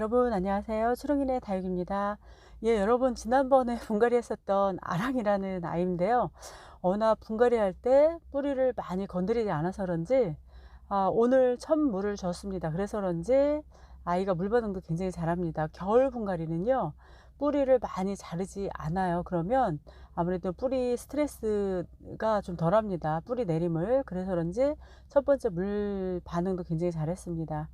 여러분 안녕하세요. 초롱이네 다육입니다. 여러분 지난번에 분갈이 했었던 아랑이라는 아이인데요. 워낙 분갈이 할 때 뿌리를 많이 건드리지 않아서 그런지 오늘 첫 물을 줬습니다. 그래서 그런지 아이가 물 반응도 굉장히 잘합니다. 겨울 분갈이는요. 뿌리를 많이 자르지 않아요. 그러면 아무래도 뿌리 스트레스가 좀 덜합니다. 뿌리 내림을. 그래서 그런지 첫 번째 물 반응도 굉장히 잘했습니다.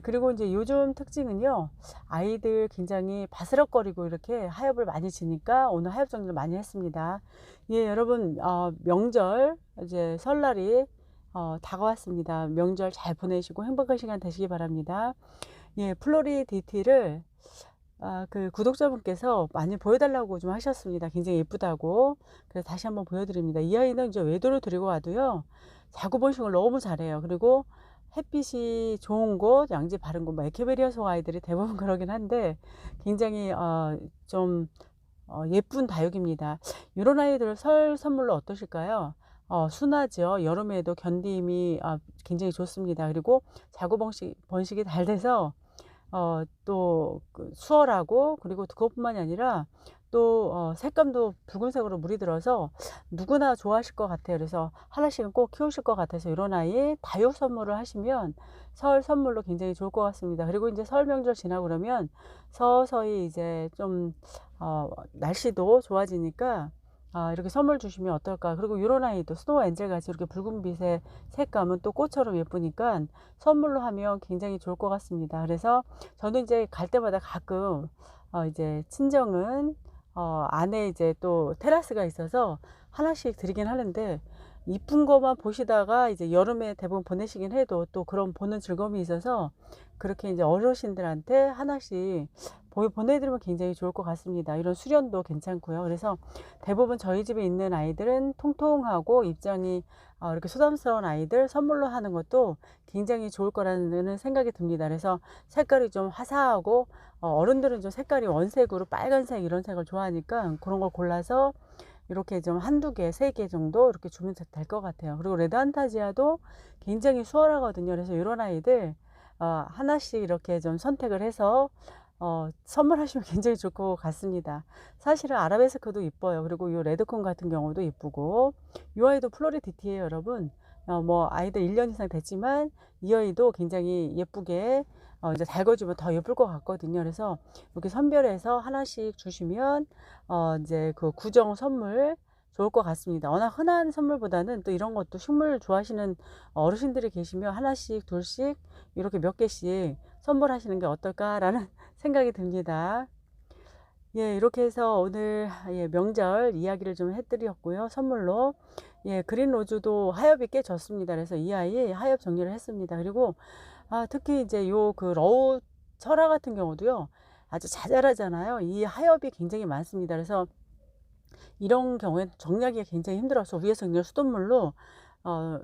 그리고 이제 요즘 특징은요. 아이들 굉장히 바스럭거리고 이렇게 하엽을 많이 지니까 오늘 하엽 정리를 많이 했습니다. 여러분 명절 이제 설날이 다가왔습니다. 명절 잘 보내시고 행복한 시간 되시기 바랍니다. 플로리디티를 그 구독자분께서 많이 보여달라고 좀 하셨습니다. 굉장히 예쁘다고. 그래서 다시 한번 보여드립니다. 이 아이는 이제 외도로 들이고 와도요. 자구 번식을 너무 잘해요. 그리고 햇빛이 좋은 곳, 양지 바른 곳, 에케베리아 속 아이들이 대부분 그러긴 한데 굉장히 좀 예쁜 다육입니다. 이런 아이들 설 선물로 어떠실까요? 순하죠. 여름에도 견딤이 굉장히 좋습니다. 그리고 자구 번식이 잘 돼서 또그 수월하고, 그리고 그것뿐만이 아니라 또 색감도 붉은색으로 물이 들어서 누구나 좋아하실 것 같아요. 그래서 하나씩은 꼭 키우실 것 같아서 이런 아이 다육 선물을 하시면 설 선물로 굉장히 좋을 것 같습니다. 그리고 이제 설 명절 지나고 그러면 서서히 이제 좀 날씨도 좋아지니까 이렇게 선물 주시면 어떨까. 그리고 이런 아이도 스노우 엔젤 같이 이렇게 붉은빛의 색감은 또 꽃처럼 예쁘니까 선물로 하면 굉장히 좋을 것 같습니다. 그래서 저는 이제 갈 때마다 가끔 이제 친정은 안에 이제 또 테라스가 있어서 하나씩 드리긴 하는데, 이쁜 것만 보시다가 이제 여름에 대부분 보내시긴 해도 또 그런 보는 즐거움이 있어서 그렇게 이제 어르신들한테 하나씩 보내드리면 굉장히 좋을 것 같습니다. 이런 수련도 괜찮고요. 그래서 대부분 저희 집에 있는 아이들은 통통하고 입장이 이렇게 소담스러운 아이들 선물로 하는 것도 굉장히 좋을 거라는 생각이 듭니다. 그래서 색깔이 좀 화사하고 어른들은 좀 색깔이 원색으로 빨간색 이런 색을 좋아하니까 그런 걸 골라서 이렇게 좀 한두 개, 세 개 정도 이렇게 주면 될 것 같아요. 그리고 레드 안타지아도 굉장히 수월하거든요. 그래서 이런 아이들 하나씩 이렇게 좀 선택을 해서 선물하시면 굉장히 좋을 것 같습니다. 사실은 아라베스크도 이뻐요. 그리고 이 레드콘 같은 경우도 이쁘고, 이 아이도 플로리디티예요, 여러분. 뭐 아이들 1년 이상 됐지만 이 아이도 굉장히 예쁘게 이제 달궈주면 더 예쁠 것 같거든요. 그래서 이렇게 선별해서 하나씩 주시면 이제 그 구정 선물 좋을 것 같습니다. 워낙 흔한 선물보다는 또 이런 것도 식물 좋아하시는 어르신들이 계시면 하나씩 둘씩 이렇게 몇 개씩 선물하시는 게 어떨까라는 생각이 듭니다. 이렇게 해서 오늘 명절 이야기를 좀 해드렸고요. 선물로 그린 로즈도 하엽이 꽤 졌습니다. 그래서 이 아이 하엽 정리를 했습니다. 그리고 특히 이제 요 그 러우 철화 같은 경우도요. 아주 자잘하잖아요. 이 하엽이 굉장히 많습니다. 그래서 이런 경우에 정리하기가 굉장히 힘들어서 위에서 그냥 수돗물로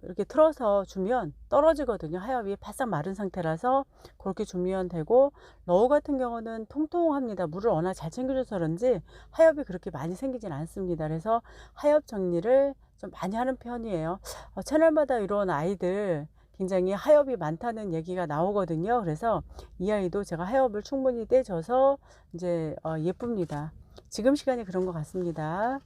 이렇게 틀어서 주면 떨어지거든요. 하엽이 바싹 마른 상태라서 그렇게 주면 되고, 러우 같은 경우는 통통합니다. 물을 워낙 잘 챙겨줘서 그런지 하엽이 그렇게 많이 생기진 않습니다. 그래서 하엽 정리를 좀 많이 하는 편이에요. 채널마다 이런 아이들 굉장히 하엽이 많다는 얘기가 나오거든요. 그래서 이 아이도 제가 하엽을 충분히 떼줘서 이제 예쁩니다. 지금 시간이 그런 것 같습니다.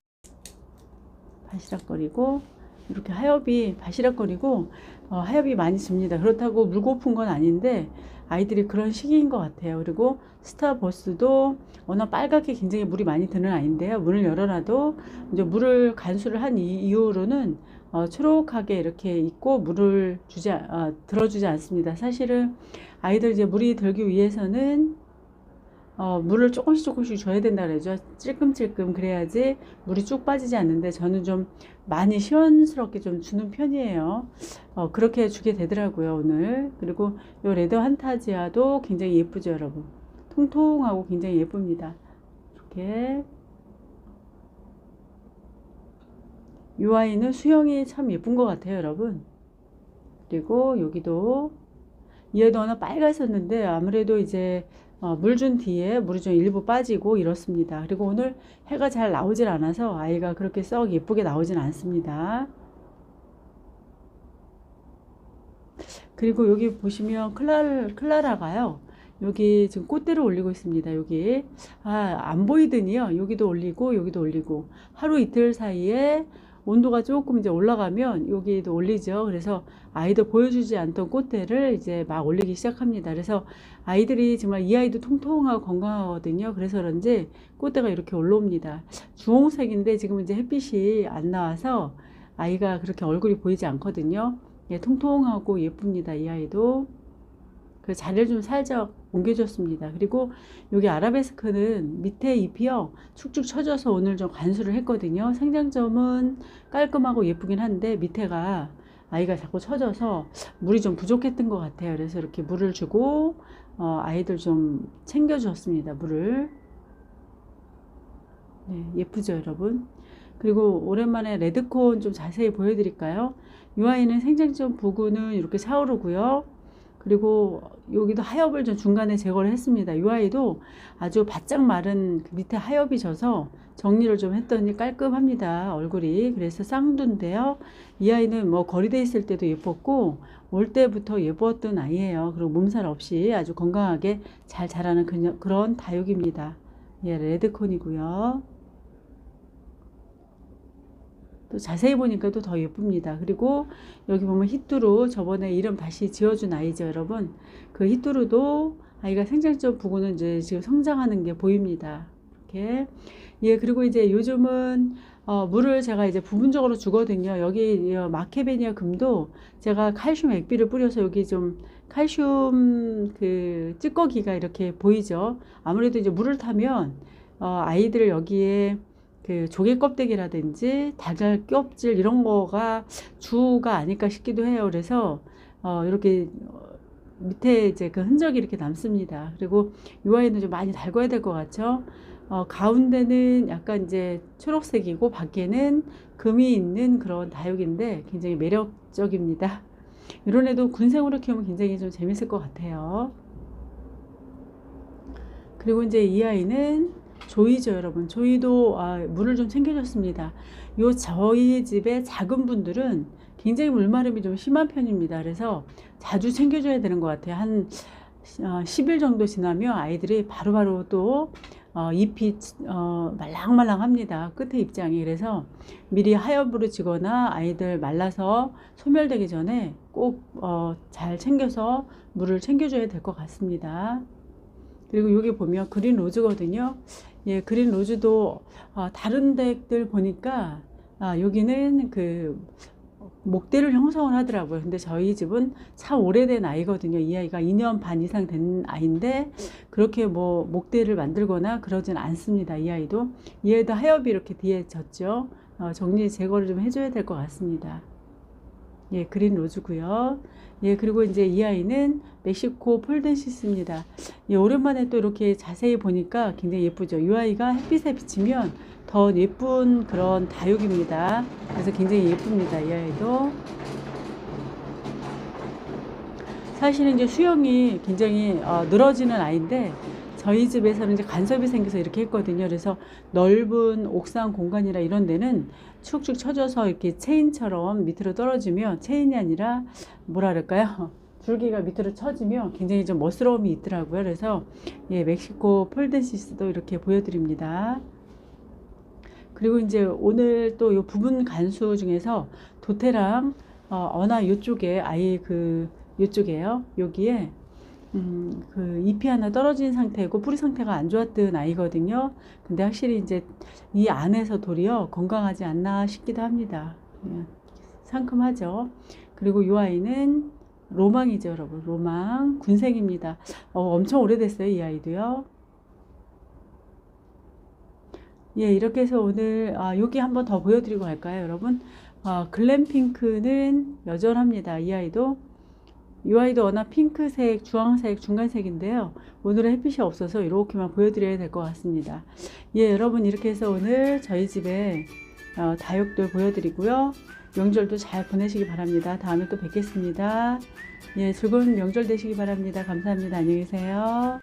바시락거리고 이렇게 하엽이 바시락거리고 하엽이 많이 집니다. 그렇다고 물 고픈 건 아닌데 아이들이 그런 시기인 것 같아요. 그리고 스타버스도 워낙 빨갛게 굉장히 물이 많이 드는 아이인데요. 문을 열어놔도 이제 물을 간수를 한 이후로는 초록하게 이렇게 있고 물을 들어주지 않습니다. 사실은 아이들 이제 물이 들기 위해서는 물을 조금씩 줘야 된다 그러죠. 찔끔찔끔 그래야지 물이 쭉 빠지지 않는데, 저는 좀 많이 시원스럽게 좀 주는 편이에요. 그렇게 주게 되더라고요, 오늘. 그리고 요 레드 한타지아도 굉장히 예쁘죠, 여러분. 통통하고 굉장히 예쁩니다. 이렇게. 이 아이는 수영이 참 예쁜 것 같아요, 여러분. 그리고 여기도 얘도 하나 빨갛었는데 아무래도 이제 물 준 뒤에 물이 좀 일부 빠지고 이렇습니다. 그리고 오늘 해가 잘 나오질 않아서 아이가 그렇게 썩 예쁘게 나오진 않습니다. 그리고 여기 보시면 클라라가요. 여기 지금 꽃대를 올리고 있습니다. 여기 안 보이더니요. 여기도 올리고 여기도 올리고 하루 이틀 사이에 온도가 조금 이제 올라가면 여기도 올리죠. 그래서 아이들 보여주지 않던 꽃대를 이제 막 올리기 시작합니다. 그래서 아이들이 정말 이 아이도 통통하고 건강하거든요. 그래서 그런지 꽃대가 이렇게 올라옵니다. 주홍색인데 지금 이제 햇빛이 안 나와서 아이가 그렇게 얼굴이 보이지 않거든요. 예, 통통하고 예쁩니다. 이 아이도. 그 자리를 좀 살짝 옮겨줬습니다. 그리고 여기 아라베스크는 밑에 잎이요 축축 처져서 오늘 좀 관수를 했거든요. 생장점은 깔끔하고 예쁘긴 한데 밑에가 아이가 자꾸 처져서 물이 좀 부족했던 것 같아요. 그래서 이렇게 물을 주고 아이들 좀 챙겨주었습니다. 물을. 네, 예쁘죠 여러분. 그리고 오랜만에 레드콘 좀 자세히 보여드릴까요? 이 아이는 생장점 부근은 이렇게 차오르고요. 그리고 여기도 하엽을 좀 중간에 제거를 했습니다. 이 아이도 아주 바짝 마른 그 밑에 하엽이 져서 정리를 좀 했더니 깔끔합니다. 얼굴이. 그래서 쌍두인데요. 이 아이는 뭐 거리돼 있을 때도 예뻤고 올 때부터 예뻤던 아이예요. 그리고 몸살 없이 아주 건강하게 잘 자라는 그런 다육입니다. 예, 레드콘이고요. 또 자세히 보니까 또 더 예쁩니다. 그리고 여기 보면 히뚜루 저번에 이름 다시 지어준 아이죠 여러분. 그 히뚜루도 아이가 생장점 부근은 이제 지금 성장하는 게 보입니다. 이렇게. 예, 그리고 이제 요즘은 물을 제가 이제 부분적으로 주거든요. 여기 마케베니아 금도 제가 칼슘 액비를 뿌려서 여기 좀 칼슘 그 찌꺼기가 이렇게 보이죠. 아무래도 이제 물을 타면 아이들 여기에 그 조개 껍데기라든지 달걀 껍질 이런 거가 주가 아닐까 싶기도 해요. 그래서 이렇게 밑에 이제 그 흔적이 이렇게 남습니다. 그리고 이 아이는 좀 많이 달궈야 될 것 같죠. 가운데는 약간 이제 초록색이고 밖에는 금이 있는 그런 다육인데 굉장히 매력적입니다. 이런 애도 군생으로 키우면 굉장히 좀 재밌을 것 같아요. 그리고 이제 이 아이는 조이죠 여러분. 조이도 물을 좀 챙겨줬습니다. 저희 집에 작은 분들은 굉장히 물마름이 좀 심한 편입니다. 그래서 자주 챙겨줘야 되는 것 같아요. 한 10일 정도 지나면 아이들이 바로바로 또 잎이 말랑말랑합니다. 끝에 잎장이. 그래서 미리 하엽으로 지거나 아이들 말라서 소멸되기 전에 꼭 잘 챙겨서 물을 챙겨줘야 될 것 같습니다. 그리고 여기 보면 그린 로즈거든요. 예, 그린 로즈도 다른 덱들 보니까 여기는 그 목대를 형성을 하더라고요. 근데 저희 집은 참 오래된 아이거든요. 이 아이가 2년 반 이상 된 아이인데 그렇게 뭐 목대를 만들거나 그러진 않습니다. 이 아이도. 이 아이도 하엽이 이렇게 뒤에 졌죠. 정리 제거를 좀 해줘야 될 것 같습니다. 예, 그린 로즈고요. 예, 그리고 이제 이 아이는 멕시코 폴덴시스입니다. 예, 오랜만에 또 이렇게 자세히 보니까 굉장히 예쁘죠. 이 아이가 햇빛에 비치면 더 예쁜 그런 다육입니다. 그래서 굉장히 예쁩니다. 이 아이도. 사실은 이제 수영이 굉장히 늘어지는 아이인데 저희 집에서는 이제 간섭이 생겨서 이렇게 했거든요. 그래서 넓은 옥상 공간이라 이런 데는 축축 처져서 이렇게 체인처럼 밑으로 떨어지면 체인이 아니라 뭐라 그럴까요? 줄기가 밑으로 처지면 굉장히 좀 멋스러움이 있더라고요. 그래서 예, 멕시코 폴덴시스도 이렇게 보여드립니다. 그리고 이제 오늘 또 이 부분 간수 중에서 도테랑 어나 이쪽에 아예 그 이쪽에요. 여기에 그 잎이 하나 떨어진 상태고 뿌리 상태가 안 좋았던 아이거든요. 근데 확실히 이제 이 안에서 도리어 건강하지 않나 싶기도 합니다. 상큼하죠. 그리고 이 아이는 로망이죠, 여러분. 로망 군생입니다. 엄청 오래됐어요, 이 아이도요. 예, 이렇게 해서 오늘 여기 한번 더 보여드리고 갈까요, 여러분? 글램핑크는 여전합니다. 이 아이도. 이 아이도 워낙 핑크색, 주황색, 중간색인데요. 오늘은 햇빛이 없어서 이렇게만 보여드려야 될 것 같습니다. 예, 여러분 이렇게 해서 오늘 저희 집에 다육들 보여드리고요. 명절도 잘 보내시기 바랍니다. 다음에 또 뵙겠습니다. 예, 즐거운 명절 되시기 바랍니다. 감사합니다. 안녕히 계세요.